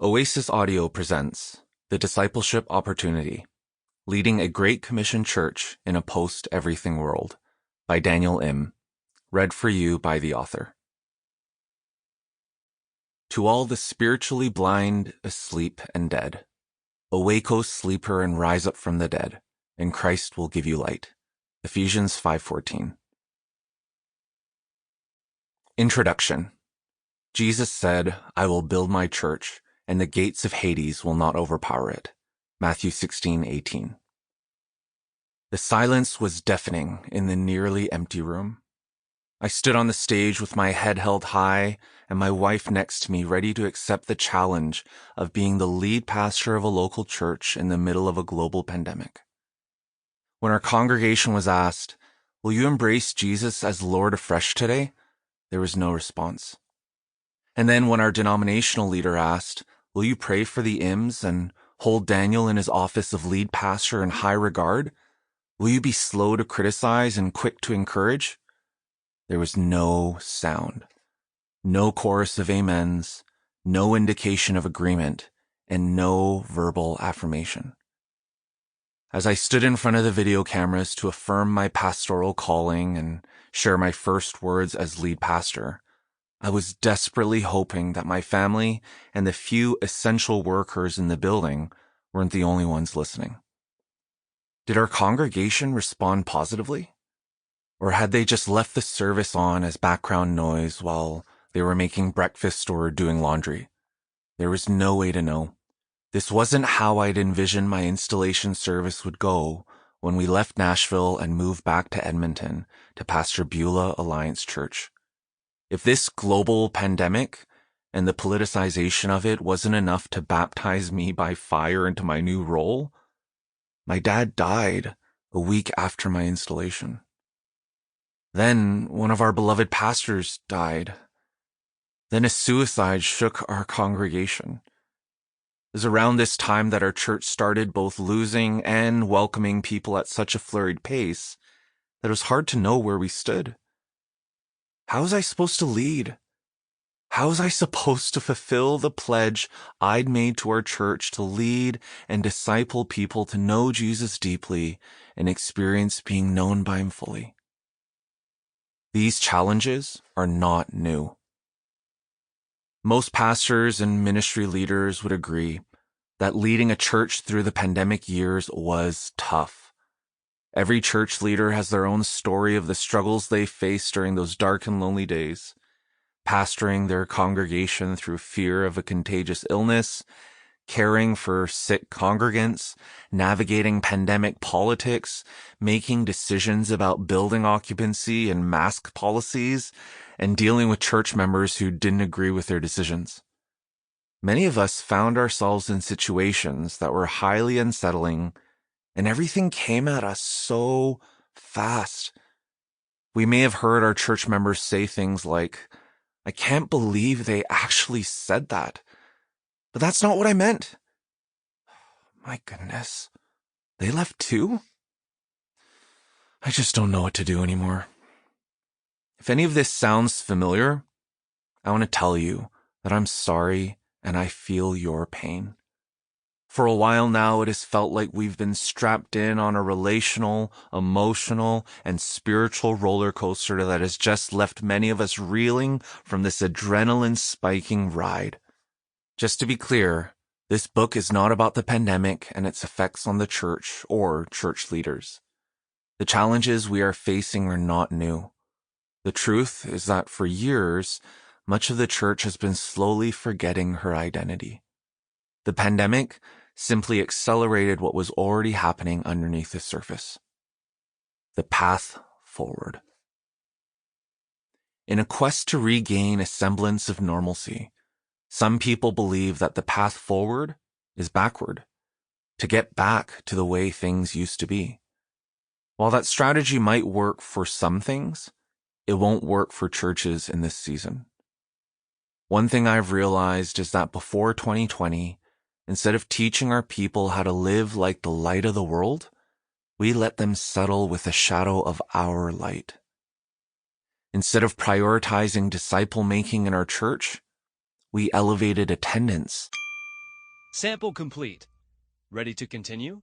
Oasis Audio presents The Discipleship Opportunity, Leading a Great Commission Church in a Post-Everything World by Daniel M., read for you by the author. To all the spiritually blind, asleep, and dead, awake, O sleeper, and rise up from the dead, and Christ will give you light. Ephesians 5:14. Introduction. Jesus said, I will build my church, and the gates of Hades will not overpower it. Matthew 16:18. The silence was deafening in the nearly empty room. I stood on the stage with my head held high and my wife next to me, ready to accept the challenge of being the lead pastor of a local church in the middle of a global pandemic. When our congregation was asked, will you embrace Jesus as Lord afresh today? There was no response. And then when our denominational leader asked, will you pray for the IMS and hold Daniel in his office of lead pastor in high regard? Will you be slow to criticize and quick to encourage? There was no sound, no chorus of amens, no indication of agreement, and no verbal affirmation. As I stood in front of the video cameras to affirm my pastoral calling and share my first words as lead pastor, I was desperately hoping that my family and the few essential workers in the building weren't the only ones listening. Did our congregation respond positively? Or had they just left the service on as background noise while they were making breakfast or doing laundry? There was no way to know. This wasn't how I'd envisioned my installation service would go when we left Nashville and moved back to Edmonton to pastor Beulah Alliance Church. If this global pandemic and the politicization of it wasn't enough to baptize me by fire into my new role, my dad died a week after my installation. Then one of our beloved pastors died. Then a suicide shook our congregation. It was around this time that our church started both losing and welcoming people at such a flurried pace that it was hard to know where we stood. How was I supposed to lead? How was I supposed to fulfill the pledge I'd made to our church to lead and disciple people to know Jesus deeply and experience being known by him fully? These challenges are not new. Most pastors and ministry leaders would agree that leading a church through the pandemic years was tough. Every church leader has their own story of the struggles they faced during those dark and lonely days, pastoring their congregation through fear of a contagious illness, caring for sick congregants, navigating pandemic politics, making decisions about building occupancy and mask policies, and dealing with church members who didn't agree with their decisions. Many of us found ourselves in situations that were highly unsettling, and everything came at us so fast. We may have heard our church members say things like, I can't believe they actually said that. But that's not what I meant. My goodness. They left too? I just don't know what to do anymore. If any of this sounds familiar, I want to tell you that I'm sorry and I feel your pain. For a while now, it has felt like we've been strapped in on a relational, emotional, and spiritual roller coaster that has just left many of us reeling from this adrenaline-spiking ride. Just to be clear, this book is not about the pandemic and its effects on the church or church leaders. The challenges we are facing are not new. The truth is that for years, much of the church has been slowly forgetting her identity. The pandemic simply accelerated what was already happening underneath the surface. The path forward. In a quest to regain a semblance of normalcy, some people believe that the path forward is backward, to get back to the way things used to be. While that strategy might work for some things, it won't work for churches in this season. One thing I've realized is that before 2020, instead of teaching our people how to live like the light of the world, we let them settle with the shadow of our light. Instead of prioritizing disciple making in our church, we elevated attendance Sample complete. Ready to continue?